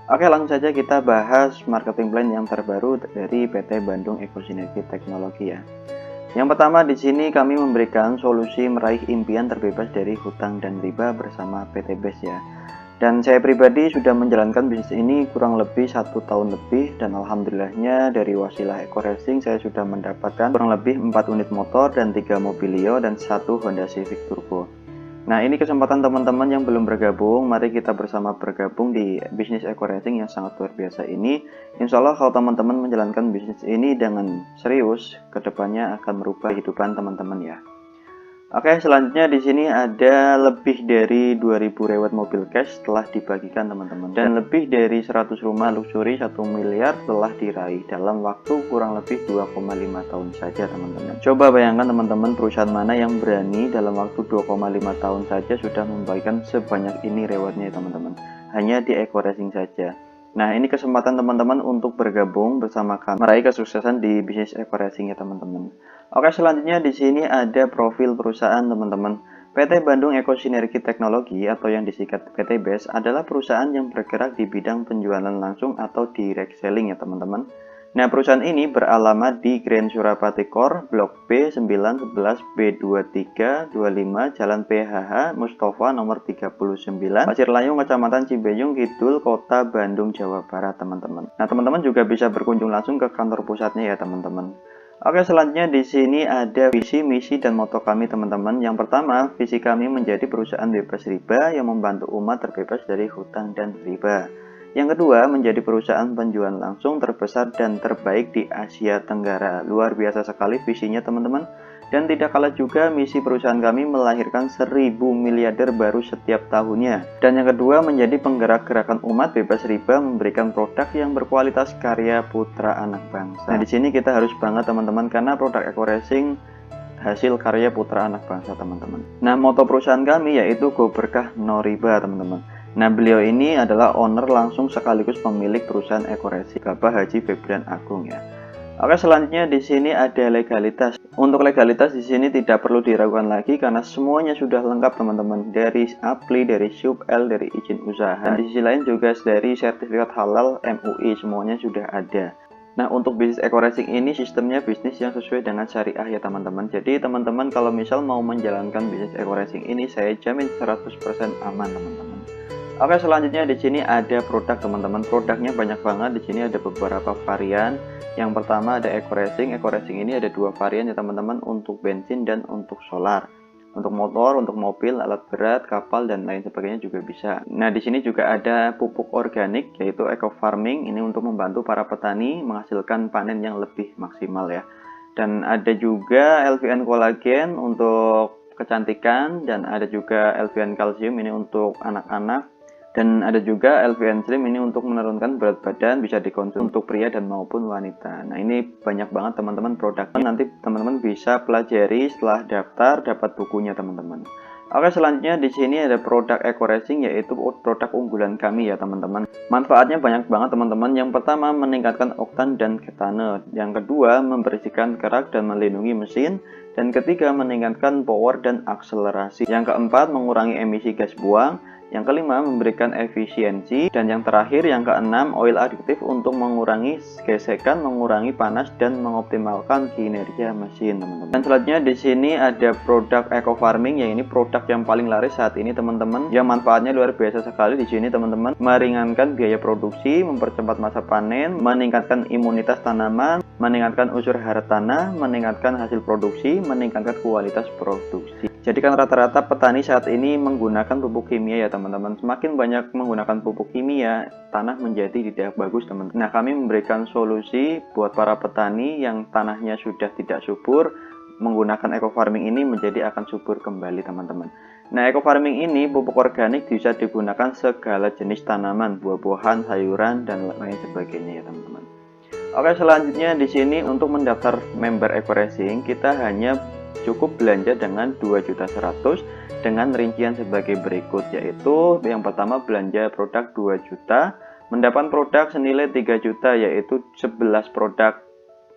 Oke, langsung saja kita bahas marketing plan yang terbaru dari PT Bandung Ekosinergi Teknologi ya. Yang pertama di sini kami memberikan solusi meraih impian terbebas dari hutang dan riba bersama PT BES ya. Dan saya pribadi sudah menjalankan bisnis ini kurang lebih 1 tahun lebih, dan alhamdulillahnya dari wasilah Eco Racing saya sudah mendapatkan kurang lebih 4 unit motor dan 3 Mobilio dan 1 Honda Civic Turbo. Nah, ini kesempatan teman-teman yang belum bergabung, mari kita bersama bergabung di bisnis Eco Racing yang sangat luar biasa ini. Insya Allah kalau teman-teman menjalankan bisnis ini dengan serius, kedepannya akan merubah kehidupan teman-teman ya. Oke, selanjutnya di sini ada lebih dari 2000 reward mobil cash telah dibagikan teman-teman, dan lebih dari 100 rumah luxury 1 miliar telah diraih dalam waktu kurang lebih 2,5 tahun saja teman-teman. Coba bayangkan teman-teman, perusahaan mana yang berani dalam waktu 2,5 tahun saja sudah membagikan sebanyak ini rewardnya teman-teman, hanya di Eco Racing saja. Nah, ini kesempatan teman-teman untuk bergabung bersama kami meraih kesuksesan di bisnis Eco Racing ya teman-teman. Oke, selanjutnya di sini ada profil perusahaan teman-teman. PT Bandung Ekosinergi Teknologi atau yang disingkat PT BES adalah perusahaan yang bergerak di bidang penjualan langsung atau direct selling ya teman-teman. Nah, perusahaan ini beralamat di Grand Surapati Core, Blok B 911 B2325, Jalan PHH Mustafa nomor 39, Pasir Layung, Kecamatan Cibenyung Kidul, Kota Bandung, Jawa Barat teman-teman. Nah, teman-teman juga bisa berkunjung langsung ke kantor pusatnya ya teman-teman. Oke, selanjutnya di sini ada visi, misi, dan moto kami teman-teman. Yang pertama, visi kami menjadi perusahaan bebas riba yang membantu umat terbebas dari hutang dan riba. Yang kedua, menjadi perusahaan penjualan langsung terbesar dan terbaik di Asia Tenggara. Luar biasa sekali visinya teman-teman. Dan tidak kalah juga, misi perusahaan kami melahirkan 1000 miliarder baru setiap tahunnya. Dan yang kedua, menjadi penggerak gerakan umat bebas riba, memberikan produk yang berkualitas karya putra anak bangsa. Nah, di sini kita harus bangga teman-teman, karena produk Eco Racing hasil karya putra anak bangsa teman-teman. Nah, moto perusahaan kami yaitu Go Berkah No Riba teman-teman. Nah, beliau ini adalah owner langsung sekaligus pemilik perusahaan Eco Racing, Bapak Haji Febrian Agung ya. Oke, selanjutnya di sini ada legalitas. Untuk legalitas di sini tidak perlu diragukan lagi karena semuanya sudah lengkap teman-teman. Dari APLI, dari SUBL, dari izin usaha. Dan di sisi lain juga dari sertifikat halal MUI, semuanya sudah ada. Nah, untuk bisnis Eco Racing ini sistemnya bisnis yang sesuai dengan syariah ya teman-teman. Jadi teman-teman kalau misal mau menjalankan bisnis Eco Racing ini, saya jamin 100% aman teman-teman. Oke, selanjutnya di sini ada produk teman-teman. Produknya banyak banget. Di sini ada beberapa varian. Yang pertama ada Eco Racing. Eco Racing ini ada 2 varian ya teman-teman, untuk bensin dan untuk solar. Untuk motor, untuk mobil, alat berat, kapal, dan lain sebagainya juga bisa. Nah, di sini juga ada pupuk organik yaitu Eco Farming. Ini untuk membantu para petani menghasilkan panen yang lebih maksimal ya. Dan ada juga LVN Collagen untuk kecantikan, dan ada juga LVN Calcium ini untuk anak-anak. Dan ada juga LVN Slim ini untuk menurunkan berat badan, bisa dikonsumsi untuk pria dan maupun wanita. Nah, ini banyak banget teman-teman produknya. Nanti teman-teman bisa pelajari setelah daftar, dapat bukunya teman-teman. Oke, selanjutnya di sini ada produk Eco Racing yaitu produk unggulan kami ya teman-teman. Manfaatnya banyak banget teman-teman. Yang pertama, meningkatkan oktan dan ketane. Yang kedua, membersihkan kerak dan melindungi mesin. Dan ketiga, meningkatkan power dan akselerasi. Yang keempat, mengurangi emisi gas buang. Yang kelima, memberikan efisiensi. Dan yang terakhir, yang keenam, oil additif untuk mengurangi gesekan, mengurangi panas, dan mengoptimalkan kinerja mesin teman-teman. Dan selanjutnya di sini ada produk Eco Farming, yang ini produk yang paling laris saat ini teman-teman, yang manfaatnya luar biasa sekali. Di sini teman-teman, meringankan biaya produksi, mempercepat masa panen, meningkatkan imunitas tanaman, meningkatkan unsur hara tanah, meningkatkan hasil produksi, meningkatkan kualitas produksi. Jadi kan rata-rata petani saat ini menggunakan pupuk kimia ya teman-teman. Semakin banyak menggunakan pupuk kimia, tanah menjadi tidak bagus teman-teman. Nah, kami memberikan solusi buat para petani yang tanahnya sudah tidak subur. Menggunakan Eco Farming ini menjadi akan subur kembali teman-teman. Nah, Eco Farming ini pupuk organik bisa digunakan segala jenis tanaman, buah-buahan, sayuran, dan lain sebagainya ya teman-teman. Oke, selanjutnya di sini untuk mendaftar member Eco Racing kita hanya cukup belanja dengan 2.100.000 dengan rincian sebagai berikut, yaitu yang pertama belanja produk 2 juta, mendapat produk senilai 3 juta yaitu 11 produk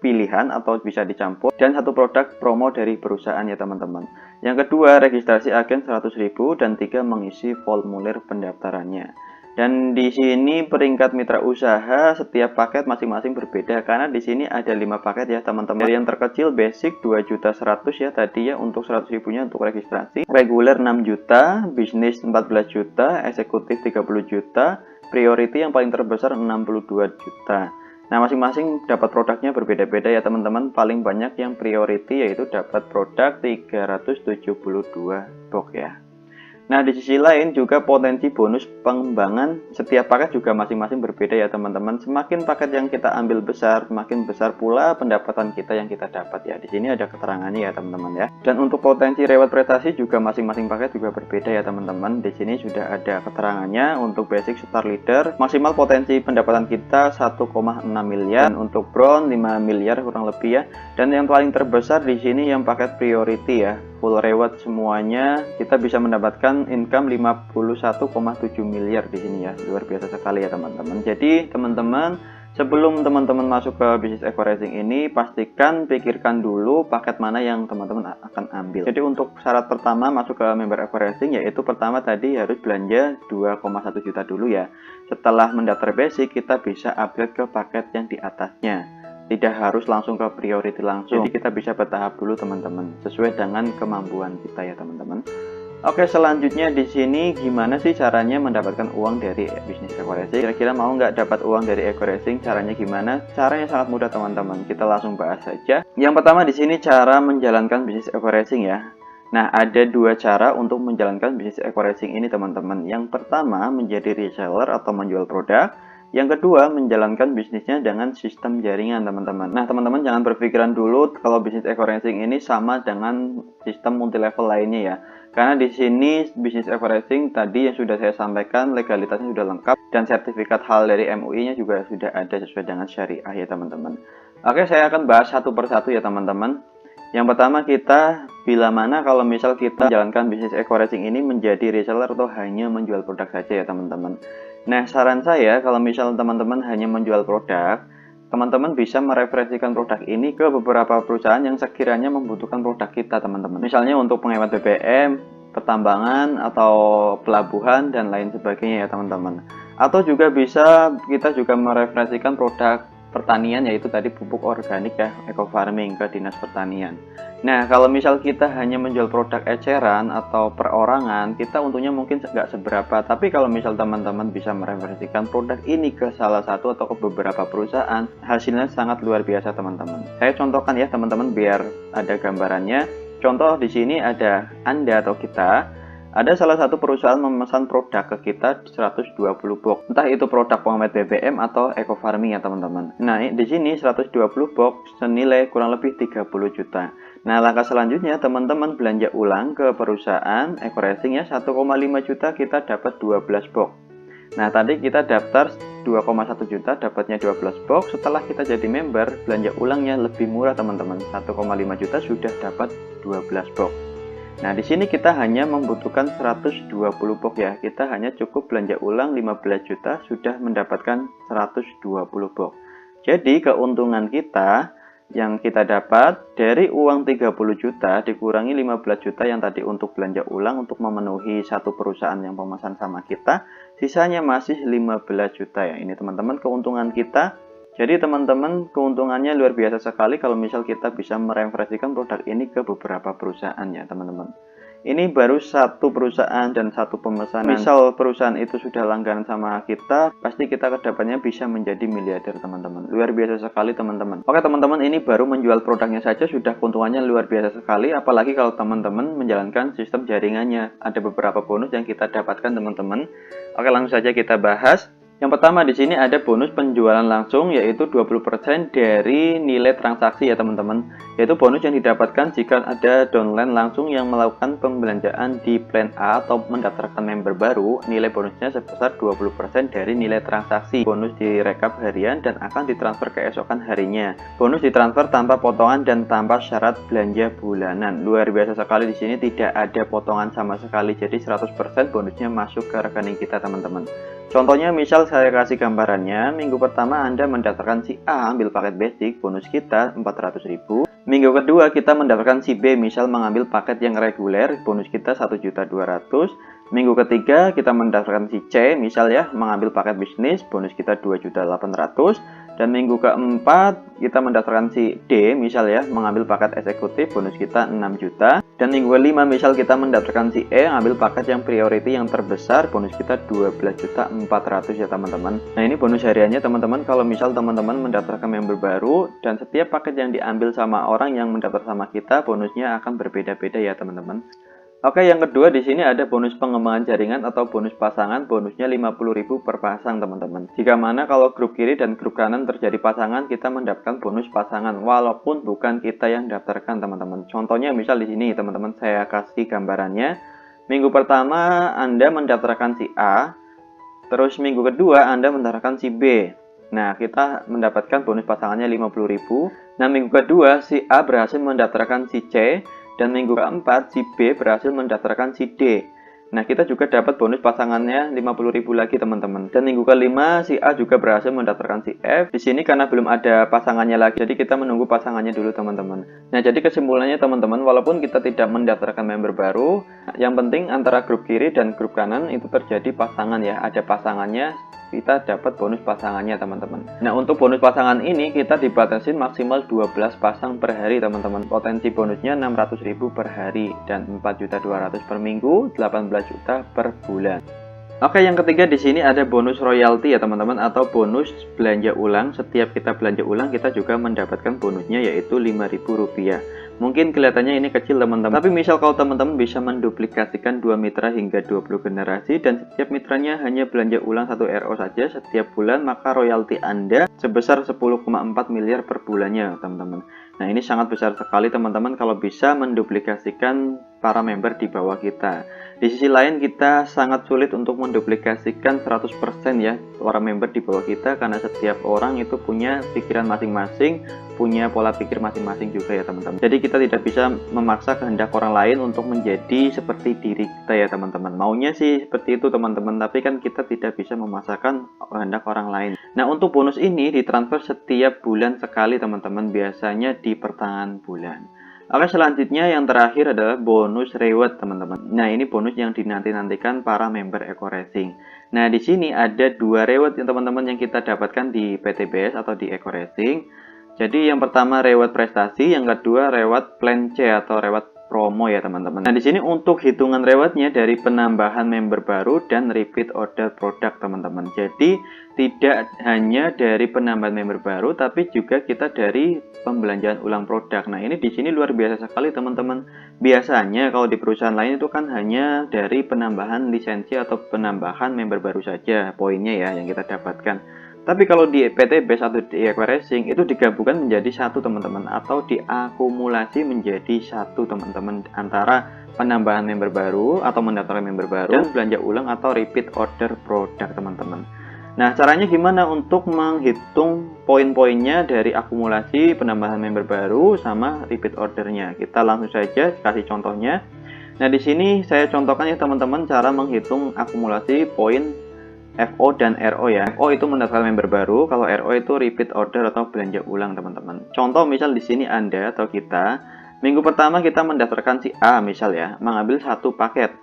pilihan atau bisa dicampur, dan 1 produk promo dari perusahaan ya teman-teman. Yang kedua, registrasi agen 100.000 dan 3 mengisi formulir pendaftarannya. Dan di sini peringkat mitra usaha setiap paket masing-masing berbeda karena di sini ada 5 paket ya teman-teman. Dari yang terkecil basic 2.100.000 ya tadi ya untuk 100 ribunya untuk registrasi. Reguler 6 juta, bisnis 14 juta, eksekutif 30 juta, priority yang paling terbesar 62 juta. Nah, masing-masing dapat produknya berbeda-beda ya teman-teman. Paling banyak yang priority yaitu dapat produk 372 box ya. Nah, di sisi lain juga potensi bonus pengembangan setiap paket juga masing-masing berbeda ya teman-teman. Semakin paket yang kita ambil besar, semakin besar pula pendapatan kita yang kita dapat ya. Di sini ada keterangannya ya teman-teman ya. Dan untuk potensi reward prestasi juga masing-masing paket juga berbeda ya teman-teman. Di sini sudah ada keterangannya. Untuk basic star leader, maksimal potensi pendapatan kita 1,6 miliar. Dan untuk bronze 5 miliar kurang lebih ya. Dan yang paling terbesar di sini yang paket priority ya. Full reward semuanya kita bisa mendapatkan income 51,7 miliar di sini ya. Luar biasa sekali ya teman-teman. Jadi teman-teman, sebelum teman-teman masuk ke bisnis eco racing ini, pastikan pikirkan dulu paket mana yang teman-teman akan ambil. Jadi untuk syarat pertama masuk ke member eco racing yaitu pertama tadi harus belanja 2,1 juta dulu ya. Setelah mendaftar basic kita bisa upgrade ke paket yang di atasnya. Tidak harus langsung ke priority langsung. Jadi kita bisa bertahap dulu teman-teman, sesuai dengan kemampuan kita ya teman-teman. Oke, selanjutnya di sini gimana sih caranya mendapatkan uang dari bisnis eco racing? Kira-kira mau nggak dapat uang dari eco racing? Caranya gimana? Caranya sangat mudah teman-teman. Kita langsung bahas saja. Yang pertama di sini cara menjalankan bisnis eco racing ya. Nah, ada dua cara untuk menjalankan bisnis eco racing ini teman-teman. Yang pertama menjadi reseller atau menjual produk. Yang kedua, menjalankan bisnisnya dengan sistem jaringan, teman-teman. Nah, teman-teman jangan berpikiran dulu kalau bisnis eco racing ini sama dengan sistem multi level lainnya ya. Karena di sini bisnis eco racing tadi yang sudah saya sampaikan legalitasnya sudah lengkap dan sertifikat halal dari MUI-nya juga sudah ada sesuai dengan syariah ya, teman-teman. Oke, saya akan bahas satu persatu ya, teman-teman. Yang pertama kita bila mana kalau misal kita menjalankan bisnis eco racing ini menjadi reseller atau hanya menjual produk saja ya, teman-teman. Nah, saran saya kalau misal teman-teman hanya menjual produk, teman-teman bisa mereferensikan produk ini ke beberapa perusahaan yang sekiranya membutuhkan produk kita, teman-teman. Misalnya untuk penghemat BBM, pertambangan, atau pelabuhan, dan lain sebagainya ya, teman-teman. Atau juga bisa kita juga mereferensikan produk pertanian, yaitu tadi pupuk organik ya, eco farming, ke dinas pertanian. Nah, kalau misal kita hanya menjual produk eceran atau perorangan, kita untungnya mungkin nggak seberapa. Tapi kalau misal teman-teman bisa mereferensikan produk ini ke salah satu atau ke beberapa perusahaan, hasilnya sangat luar biasa teman-teman. Saya contohkan ya teman-teman biar ada gambarannya. Contoh di sini ada Anda atau kita. Ada salah satu perusahaan memesan produk ke kita 120 box. Entah itu produk penghemat BBM atau eco farming ya teman-teman. Nah, di sini 120 box senilai kurang lebih 30 juta. Nah, langkah selanjutnya teman-teman belanja ulang ke perusahaan eco racing ya, 1,5 juta kita dapat 12 box. Nah, tadi kita daftar 2,1 juta dapatnya 12 box. Setelah kita jadi member, belanja ulangnya lebih murah teman-teman. 1,5 juta sudah dapat 12 box. Nah, di sini kita hanya membutuhkan 120 box ya. Kita hanya cukup belanja ulang 15 juta sudah mendapatkan 120 box. Jadi keuntungan kita yang kita dapat dari uang 30 juta dikurangi 15 juta yang tadi untuk belanja ulang untuk memenuhi satu perusahaan yang pemesan sama kita, sisanya masih 15 juta ya. Ini teman-teman keuntungan kita. Jadi teman-teman keuntungannya luar biasa sekali kalau misal kita bisa mereferensikan produk ini ke beberapa perusahaan ya teman-teman. Ini baru satu perusahaan dan satu pemesanan. Misal perusahaan itu sudah langganan sama kita, pasti kita kedepannya bisa menjadi miliarder teman-teman. Luar biasa sekali teman-teman. Oke teman-teman, ini baru menjual produknya saja sudah keuntungannya luar biasa sekali. Apalagi kalau teman-teman menjalankan sistem jaringannya. Ada beberapa bonus yang kita dapatkan teman-teman. Oke, langsung saja kita bahas. Yang pertama di sini ada bonus penjualan langsung yaitu 20% dari nilai transaksi ya teman-teman. Yaitu bonus yang didapatkan jika ada downline langsung yang melakukan pembelanjaan di plan A atau mendaftarkan member baru, nilai bonusnya sebesar 20% dari nilai transaksi. Bonus direkap harian dan akan ditransfer keesokan harinya. Bonus ditransfer tanpa potongan dan tanpa syarat belanja bulanan. Luar biasa sekali, di sini tidak ada potongan sama sekali. Jadi 100% bonusnya masuk ke rekening kita teman-teman. Contohnya misal saya kasih gambarannya, minggu pertama Anda mendaftarkan si A ambil paket basic, bonus kita 400.000. Minggu kedua kita mendaftarkan si B misal mengambil paket yang reguler, bonus kita 1.200.000. Minggu ketiga kita mendaftarkan si C, misal ya, mengambil paket bisnis, bonus kita 2.800.000. Dan minggu keempat kita mendaftarkan si D, misal ya, mengambil paket eksekutif, bonus kita 6 juta. Dan minggu kelima misal kita mendaftarkan si E, ambil paket yang priority yang terbesar, bonus kita 12.400.000 ya teman-teman. Nah ini bonus hariannya teman-teman, kalau misal teman-teman mendaftarkan member baru dan setiap paket yang diambil sama orang yang mendaftar sama kita, bonusnya akan berbeda-beda ya teman-teman. Oke, yang kedua di sini ada bonus pengembangan jaringan atau bonus pasangan, bonusnya 50.000 per pasang teman-teman. Jika mana kalau grup kiri dan grup kanan terjadi pasangan, kita mendapatkan bonus pasangan walaupun bukan kita yang daftarkan teman-teman. Contohnya misal di sini teman-teman saya kasih gambarannya. Minggu pertama Anda mendaftarkan si A, terus minggu kedua Anda mendaftarkan si B. Nah, kita mendapatkan bonus pasangannya 50.000. Nah, minggu kedua si A berhasil mendaftarkan si C. Dan minggu keempat si B berhasil mendaftarkan si D. Nah kita juga dapat bonus pasangannya 50.000 lagi teman-teman. Dan minggu kelima si A juga berhasil mendaftarkan si F. Di sini karena belum ada pasangannya lagi, jadi kita menunggu pasangannya dulu teman-teman. Nah jadi kesimpulannya teman-teman, walaupun kita tidak mendaftarkan member baru, yang penting antara grup kiri dan grup kanan itu terjadi pasangan ya, ada pasangannya, kita dapat bonus pasangannya teman-teman. Nah untuk bonus pasangan ini kita dibatasi maksimal 12 pasang per hari teman-teman. Potensi bonusnya 600.000 per hari dan 4.200.000 per minggu, 18 juta per bulan. Oke, yang ketiga di sini ada bonus royalti ya teman-teman, atau bonus belanja ulang. Setiap kita belanja ulang kita juga mendapatkan bonusnya yaitu Rp5.000. Mungkin kelihatannya ini kecil teman-teman, tapi misal kalau teman-teman bisa menduplikasikan 2 mitra hingga 20 generasi dan setiap mitranya hanya belanja ulang 1 RO saja setiap bulan, maka royalti Anda sebesar 10,4 miliar per bulannya teman-teman. Nah ini sangat besar sekali teman-teman kalau bisa menduplikasikan para member di bawah kita. Di sisi lain kita sangat sulit untuk menduplikasikan 100% ya para member di bawah kita, karena setiap orang itu punya pikiran masing-masing, punya pola pikir masing-masing juga ya teman-teman. Jadi kita tidak bisa memaksa kehendak orang lain untuk menjadi seperti diri kita ya teman-teman. Maunya sih seperti itu teman-teman, tapi kan kita tidak bisa memaksakan kehendak orang lain. Nah untuk bonus ini ditransfer setiap bulan sekali teman-teman, biasanya di pertengahan bulan. Oke, selanjutnya yang terakhir adalah bonus reward teman-teman. Nah ini bonus yang dinanti-nantikan para member Eko Racing. Nah di sini ada 2 reward yang teman-teman yang kita dapatkan di PTBS atau di Eko Racing. Jadi yang pertama reward prestasi, yang kedua reward plan C atau reward promo ya teman-teman. Nah di sini untuk hitungan rewardnya dari penambahan member baru dan repeat order produk teman-teman. Jadi tidak hanya dari penambahan member baru, tapi juga kita dari pembelanjaan ulang produk. Nah ini di sini luar biasa sekali teman-teman. Biasanya kalau di perusahaan lain itu kan hanya dari penambahan lisensi atau penambahan member baru saja poinnya ya yang kita dapatkan. Tapi kalau di PTBS atau di Eko Racing itu digabungkan menjadi satu teman-teman, atau diakumulasi menjadi satu teman-teman, antara penambahan member baru atau mendaftarkan member baru dan belanja ulang atau repeat order produk teman-teman. Nah caranya gimana untuk menghitung poin-poinnya dari akumulasi penambahan member baru sama repeat ordernya? Kita langsung saja kasih contohnya. Nah di sini saya contohkan ya teman-teman cara menghitung akumulasi poin FO dan RO ya. FO itu mendaftarkan member baru, kalau RO itu repeat order atau belanja ulang teman-teman. Contoh misal di sini Anda atau kita, minggu pertama kita mendaftarkan si A misal ya, mengambil 1 paket.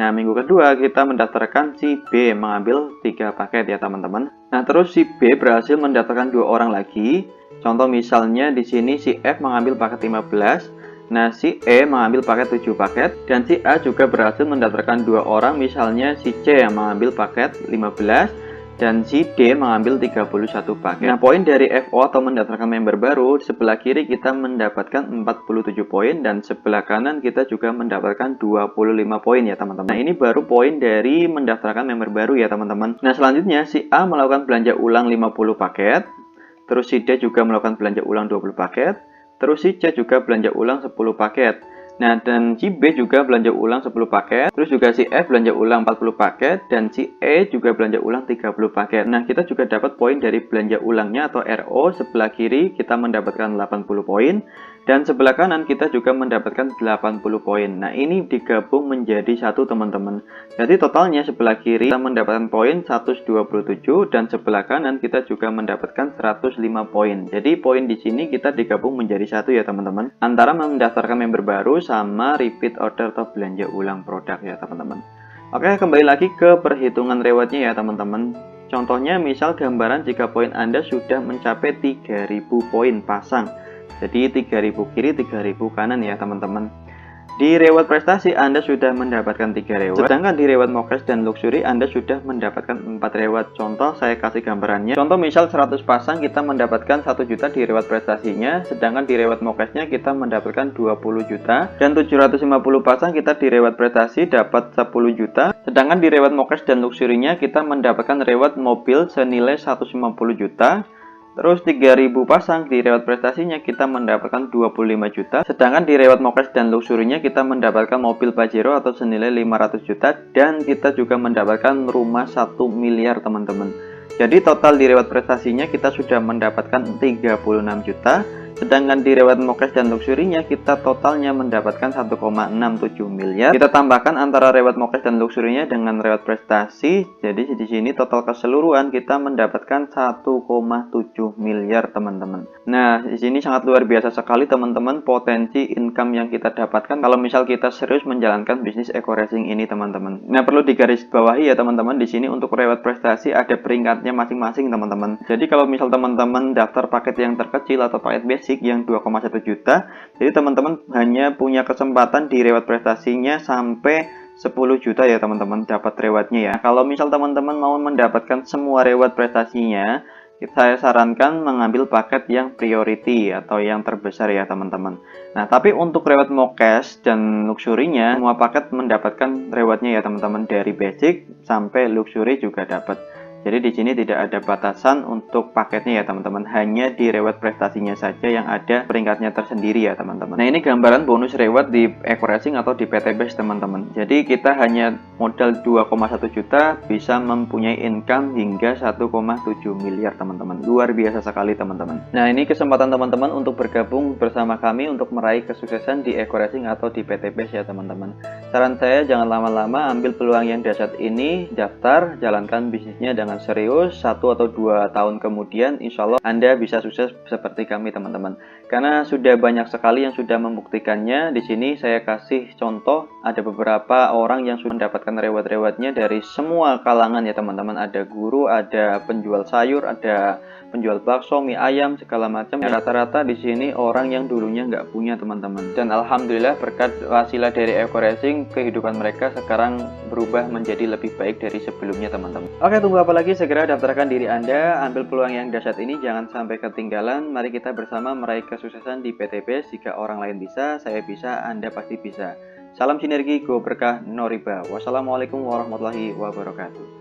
Nah minggu kedua kita mendaftarkan si B, mengambil 3 paket ya teman-teman. Nah terus si B berhasil mendaftarkan 2 orang lagi. Contoh misalnya di sini si F mengambil paket 15. Nah, si E mengambil paket 7 paket, dan si A juga berhasil mendaftarkan 2 orang, misalnya si C yang mengambil paket 15, dan si D mengambil 31 paket. Nah, poin dari FO atau mendaftarkan member baru, sebelah kiri kita mendapatkan 47 poin, dan sebelah kanan kita juga mendapatkan 25 poin ya teman-teman. Nah, ini baru poin dari mendaftarkan member baru ya teman-teman. Nah, selanjutnya si A melakukan belanja ulang 50 paket, terus si D juga melakukan belanja ulang 20 paket, terus si C juga belanja ulang 10 paket. Nah, dan si B juga belanja ulang 10 paket. Terus juga si F belanja ulang 40 paket. Dan si E juga belanja ulang 30 paket. Nah, kita juga dapat poin dari belanja ulangnya atau RO. Sebelah kiri kita mendapatkan 80 poin. Dan sebelah kanan kita juga mendapatkan 80 poin. Nah, ini digabung menjadi satu teman-teman. Jadi totalnya sebelah kiri kita mendapatkan poin 127. Dan sebelah kanan kita juga mendapatkan 105 poin. Jadi poin di sini kita digabung menjadi satu ya teman-teman, antara mendaftarkan member baru sama repeat order atau belanja ulang produk ya teman-teman. Oke, kembali lagi ke perhitungan rewardnya ya teman-teman. Contohnya misal gambaran jika poin Anda sudah mencapai 3000 poin pasang. Jadi 3000 kiri, 3000 kanan ya teman-teman. Di reward prestasi Anda sudah mendapatkan 3 reward, sedangkan di reward Mokes dan Luxury Anda sudah mendapatkan 4 reward. Contoh saya kasih gambarannya. Contoh misal 100 pasang kita mendapatkan 1 juta di reward prestasinya, sedangkan di reward Mokesnya kita mendapatkan 20 juta, dan 750 pasang kita di reward prestasi dapat 10 juta, sedangkan di reward Mokes dan Luxury-nya kita mendapatkan reward mobil senilai 150 juta. Terus 3000 pasang di reward prestasinya kita mendapatkan 25 juta, sedangkan di reward Mokes dan Luxury-nya kita mendapatkan mobil Pajero atau senilai 500 juta, dan kita juga mendapatkan rumah 1 miliar teman-teman. Jadi total di reward prestasinya kita sudah mendapatkan 36 juta, sedangkan di reward Mokes dan Luxury-nya kita totalnya mendapatkan 1,67 miliar. Kita tambahkan antara reward Mokes dan Luxury-nya dengan reward prestasi. Jadi di sini total keseluruhan kita mendapatkan 1,7 miliar teman-teman. Nah, di sini sangat luar biasa sekali teman-teman potensi income yang kita dapatkan kalau misal kita serius menjalankan bisnis eco racing ini teman-teman. Nah, perlu digarisbawahi ya teman-teman, di sini untuk reward prestasi ada peringkatnya masing-masing teman-teman. Jadi kalau misal teman-teman daftar paket yang terkecil atau paket basic yang 2,1 juta, jadi teman-teman hanya punya kesempatan di reward prestasinya sampai 10 juta ya teman-teman dapat rewardnya ya. Kalau misal teman-teman mau mendapatkan semua reward prestasinya, saya sarankan mengambil paket yang priority atau yang terbesar ya teman-teman. Nah, tapi untuk reward Mokes dan Luxury-nya, semua paket mendapatkan rewardnya ya teman-teman, dari basic sampai luxury juga dapat. Jadi di sini tidak ada batasan untuk paketnya ya teman-teman, hanya di reward prestasinya saja yang ada peringkatnya tersendiri ya teman-teman. Nah, ini gambaran bonus reward di eco racing atau di PT Base teman-teman. Jadi kita hanya modal 2,1 juta bisa mempunyai income hingga 1,7 miliar teman-teman. Luar biasa sekali teman-teman. Nah, ini kesempatan teman-teman untuk bergabung bersama kami untuk meraih kesuksesan di eco racing atau di PT Base ya teman-teman. Saran saya jangan lama-lama, ambil peluang yang dahsyat ini, daftar, jalankan bisnisnya dengan serius. 1 atau 2 tahun kemudian insya Allah Anda bisa sukses seperti kami teman-teman, karena sudah banyak sekali yang sudah membuktikannya. Di sini saya kasih contoh, ada beberapa orang yang sudah mendapatkan reward-rewardnya dari semua kalangan ya teman-teman. Ada guru, ada penjual sayur, ada penjual bakso, mie ayam, segala macam. Rata-rata di sini orang yang dulunya nggak punya teman-teman, dan alhamdulillah berkat wasilah dari eco racing kehidupan mereka sekarang berubah menjadi lebih baik dari sebelumnya teman-teman. Oke, tunggu apa lagi, segera daftarkan diri Anda, ambil peluang yang dahsyat ini, jangan sampai ketinggalan. Mari kita bersama meraih kesuksesan di PT Base. Jika orang lain bisa, saya bisa, Anda pasti bisa. Salam sinergi, go berkah, no riba. Wassalamualaikum warahmatullahi wabarakatuh.